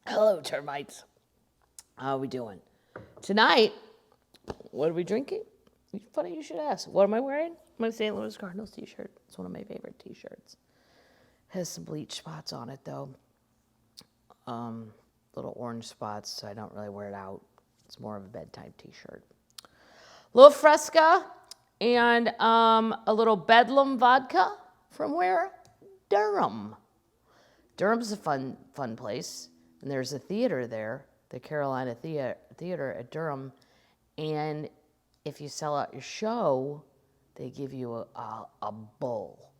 Hello, termites. How are we doing? Tonight, what are we drinking? Funny you should ask. What am I wearing? My St. Louis Cardinals t-shirt. It's one of my favorite t-shirts. Has some bleach spots on it, though. Little orange spots, so I don't really wear it out. It's more of a bedtime t-shirt. Little Fresca and a little Bedlam Vodka from where? Durham. Durham's a fun place. And there's a theater there, the Carolina Theater at Durham. And if you sell out your show, they give you a bowl.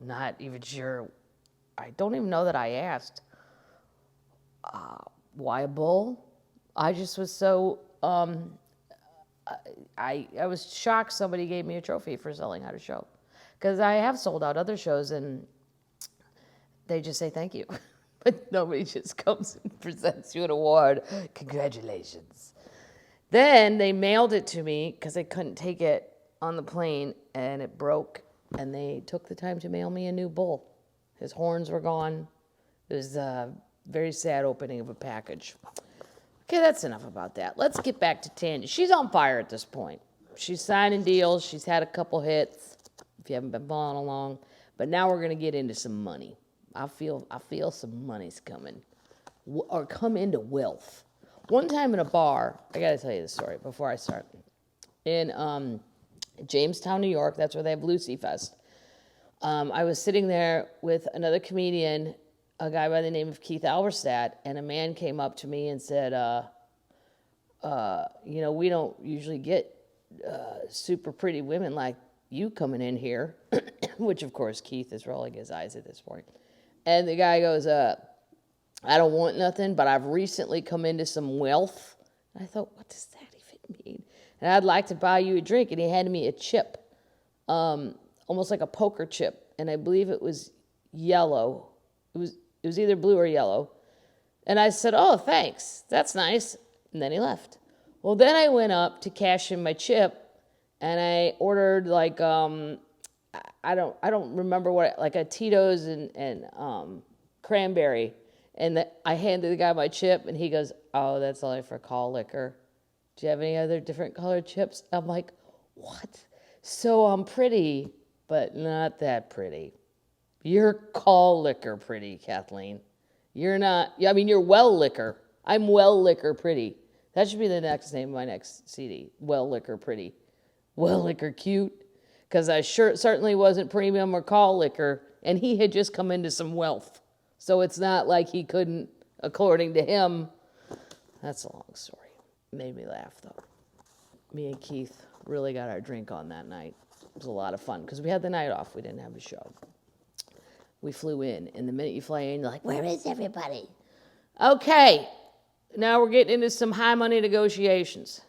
Not even sure. I don't even know that I asked. Why a bowl? I just was so, I was shocked somebody gave me a trophy for selling out a show. Because I have sold out other shows and they just say thank you. But nobody just comes and presents you an award. Congratulations. Then they mailed it to me because I couldn't take it on the plane and it broke. And they took the time to mail me a new bull. His horns were gone. It was a very sad opening of a package. Okay, that's enough about that. Let's get back to Tanya. She's on fire at this point. She's signing deals. She's had a couple hits, if you haven't been following along. But now we're going to get into some money. I feel some money's coming, or come into wealth. One time in a bar, I got to tell you this story before I start. In Jamestown, New York, that's where they have Lucy Fest. I was sitting there with another comedian, a guy by the name of Keith Alverstadt, and a man came up to me and said, we don't usually get super pretty women like you coming in here, which of course Keith is rolling his eyes at this point. And the guy goes, I don't want nothing, but I've recently come into some wealth. And I thought, what does that even mean? And I'd like to buy you a drink. And he handed me a chip, almost like a poker chip. And I believe it was yellow. It was either blue or yellow. And I said, oh, thanks. That's nice. And then he left. Well, then I went up to cash in my chip, and I ordered like I don't remember what, like a Tito's and cranberry. And I handed the guy my chip, and he goes, oh, that's only for call liquor. Do you have any other different colored chips? I'm like, what? So I'm pretty, but not that pretty. You're call liquor pretty, Kathleen. You're not, you're well liquor. I'm well liquor pretty. That should be the next name of my next CD. Well liquor pretty. Well liquor cute. Because I certainly wasn't premium or call liquor, and he had just come into some wealth. So it's not like he couldn't, according to him. That's a long story. Made me laugh, though. Me and Keith really got our drink on that night. It was a lot of fun, because we had the night off. We didn't have a show. We flew in, and the minute you fly in, you're like, where is everybody? Okay, now we're getting into some high-money negotiations.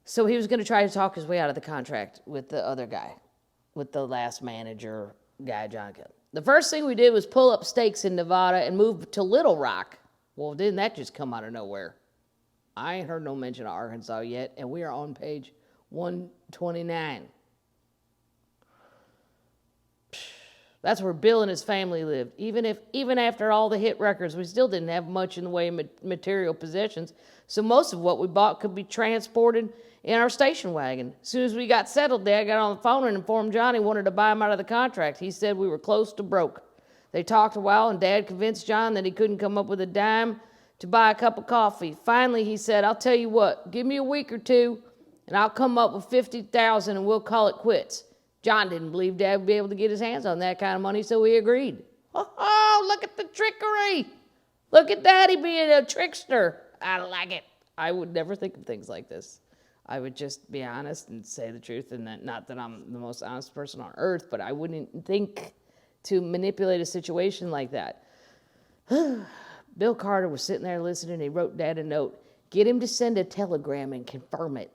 So he was going to try to talk his way out of the contract with the other guy, with the last manager guy, John Kidd. The first thing we did was pull up stakes in Nevada and move to Little Rock. Well, didn't that just come out of nowhere? I ain't heard no mention of Arkansas yet, and we are on page 129. That's where Bill and his family lived. Even after all the hit records, we still didn't have much in the way of material possessions, so most of what we bought could be transported in our station wagon. As soon as we got settled there, I got on the phone and informed Johnny wanted to buy him out of the contract. He said we were close to broke. They talked a while, and Dad convinced John that he couldn't come up with a dime to buy a cup of coffee. Finally, he said, I'll tell you what, give me a week or two, and I'll come up with $50,000 and we'll call it quits. John didn't believe Dad would be able to get his hands on that kind of money, so he agreed. Oh, look at the trickery. Look at Daddy being a trickster. I like it. I would never think of things like this. I would just be honest and say the truth, and that, not that I'm the most honest person on earth, but I wouldn't think to manipulate a situation like that. Bill Carter was sitting there listening. He wrote Dad a note. Get him to send a telegram and confirm it.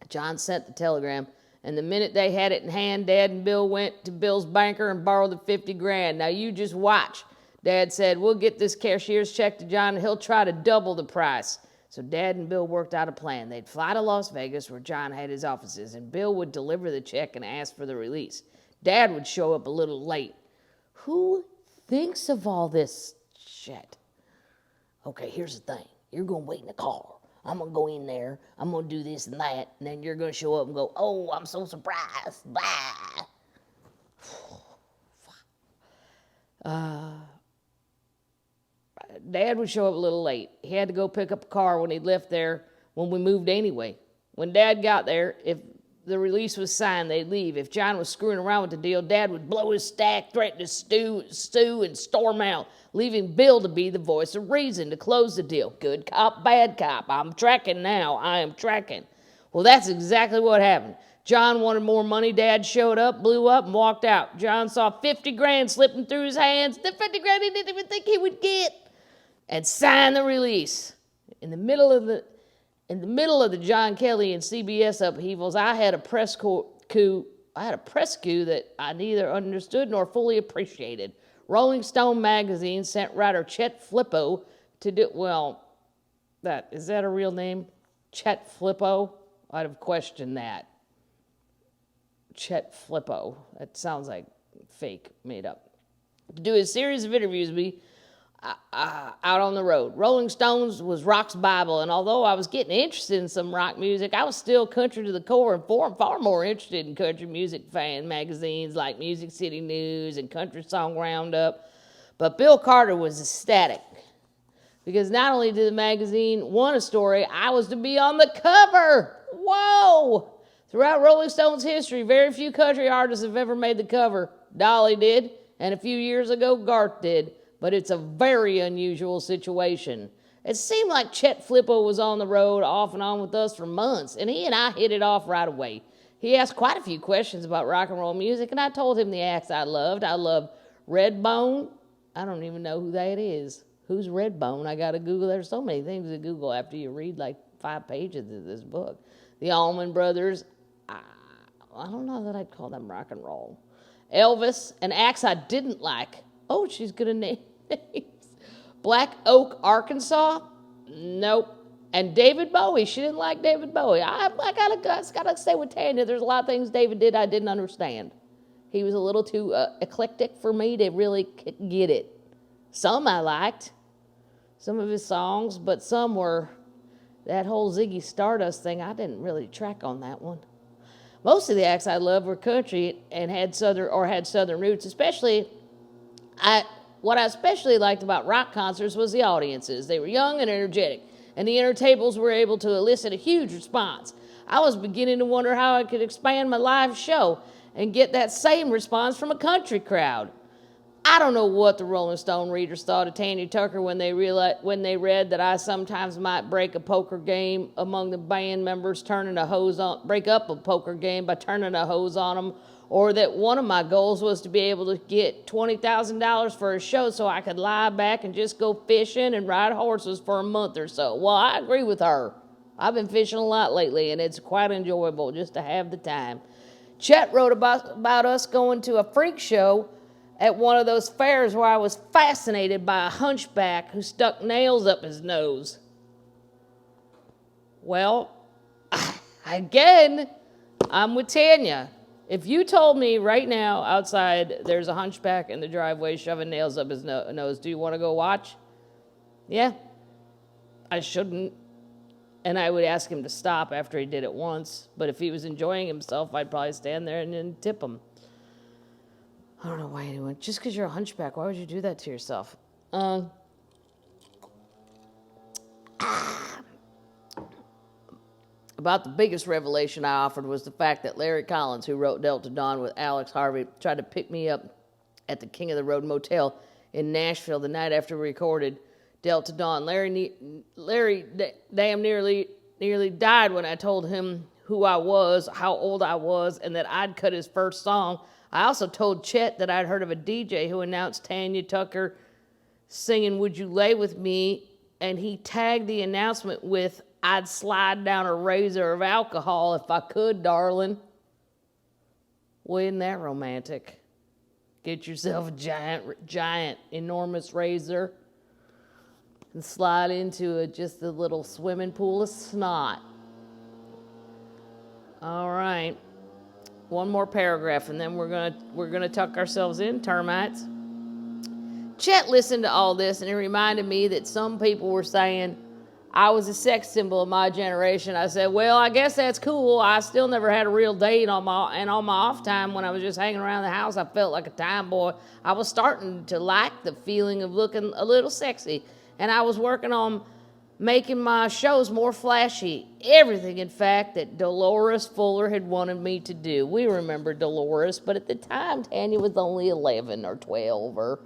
John sent the telegram, and the minute they had it in hand, Dad and Bill went to Bill's banker and borrowed the $50,000. Now you just watch. Dad said, we'll get this cashier's check to John, and he'll try to double the price. So Dad and Bill worked out a plan. They'd fly to Las Vegas, where John had his offices, and Bill would deliver the check and ask for the release. Dad would show up a little late. Who thinks of all this shit? Okay, here's the thing. You're going to wait in the car. I'm going to go in there. I'm going to do this and that. And then you're going to show up and go, oh, I'm so surprised. Blah. Dad would show up a little late. He had to go pick up a car when he'd left there when we moved anyway. When Dad got there, if the release was signed, they'd leave. If John was screwing around with the deal, Dad would blow his stack, threaten to sue and storm out, leaving Bill to be the voice of reason to close the deal. Good cop, bad cop. I'm tracking now. I am tracking. Well, that's exactly what happened. John wanted more money. Dad showed up, blew up, and walked out. John saw 50 grand slipping through his hands. The 50 grand he didn't even think he would get. And signed the release. In the middle of the John Kelly and CBS upheavals, I had a press coup that I neither understood nor fully appreciated. Rolling Stone magazine sent writer Chet Flippo to do, is that a real name? Chet Flippo? I'd have questioned that. Chet Flippo. That sounds like fake, made up. To do a series of interviews with me out on the road. Rolling Stones was rock's Bible, and although I was getting interested in some rock music, I was still country to the core and far more interested in country music fan magazines like Music City News and Country Song Roundup. But Bill Carter was ecstatic because not only did the magazine want a story, I was to be on the cover. Whoa! Throughout Rolling Stone's history, very few country artists have ever made the cover. Dolly did, and a few years ago, Garth did. But it's a very unusual situation. It seemed like Chet Flippo was on the road off and on with us for months, and he and I hit it off right away. He asked quite a few questions about rock and roll music, and I told him the acts I loved. I loved Redbone. I don't even know who that is. Who's Redbone? I got to Google. There's so many things to Google after you read like 5 pages of this book. The Allman Brothers. I don't know that I'd call them rock and roll. Elvis, and acts I didn't like. Oh, she's good at names. Black Oak, Arkansas? Nope. And David Bowie. She didn't like David Bowie. I gotta stay with Tanya. There's a lot of things David did I didn't understand. He was a little too eclectic for me to really get it. Some I liked, some of his songs, but some were, that whole Ziggy Stardust thing, I didn't really track on that one. Most of the acts I loved were country and had southern roots, especially what I especially liked about rock concerts was the audiences. They were young and energetic, and the entertainers were able to elicit a huge response. I was beginning to wonder how I could expand my live show and get that same response from a country crowd. I don't know what the Rolling Stone readers thought of Tanya Tucker when they read that I sometimes might break a poker game among the band members, break up a poker game by turning a hose on them, or that one of my goals was to be able to get $20,000 for a show so I could lie back and just go fishing and ride horses for a month or so. Well, I agree with her. I've been fishing a lot lately, and it's quite enjoyable just to have the time. Chet wrote about us going to a freak show at one of those fairs where I was fascinated by a hunchback who stuck nails up his nose. Well, again, I'm with Tanya. If you told me right now outside there's a hunchback in the driveway shoving nails up his nose, do you want to go watch? Yeah, I shouldn't. And I would ask him to stop after he did it once. But if he was enjoying himself, I'd probably stand there and then tip him. I don't know why anyone, just because you're a hunchback, why would you do that to yourself? About the biggest revelation I offered was the fact that Larry Collins, who wrote Delta Dawn with Alex Harvey, tried to pick me up at the King of the Road Motel in Nashville the night after we recorded Delta Dawn. Larry damn nearly died when I told him who I was, how old I was, and that I'd cut his first song. I also told Chet that I'd heard of a DJ who announced Tanya Tucker singing Would You Lay With Me, and he tagged the announcement with, I'd slide down a razor of alcohol if I could, darling. Well, isn't that romantic? Get yourself a giant, enormous razor and slide into just a little swimming pool of snot. All right. One more paragraph, and then we're gonna tuck ourselves in, termites. Chet listened to all this, and it reminded me that some people were saying I was a sex symbol of my generation. I said, well, I guess that's cool. I still never had a real date on my off time when I was just hanging around the house. I felt like a time boy. I was starting to like the feeling of looking a little sexy, and I was working on making my shows more flashy. Everything, in fact, that Dolores Fuller had wanted me to do. We remember Dolores, but at the time, Tanya was only 11 or 12 or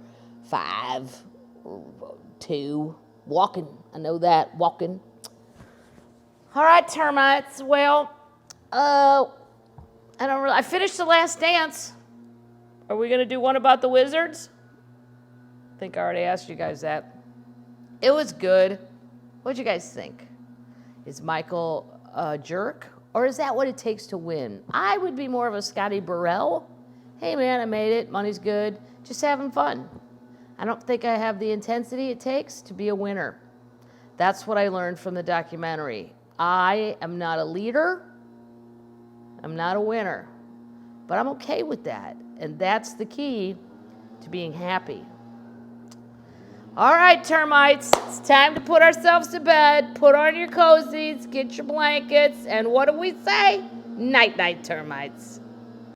5 or 2. Walking. I know that. Walking. All right, termites. Well, I finished The Last Dance. Are we going to do one about the wizards? I think I already asked you guys that. It was good. What'd you guys think? Is Michael a jerk? Or is that what it takes to win? I would be more of a Scotty Burrell. Hey, man, I made it. Money's good. Just having fun. I don't think I have the intensity it takes to be a winner. That's what I learned from the documentary. I am not a leader. I'm not a winner. But I'm okay with that. And that's the key to being happy. All right, termites, it's time to put ourselves to bed. Put on your cozies, get your blankets, and what do we say? Night-night, termites.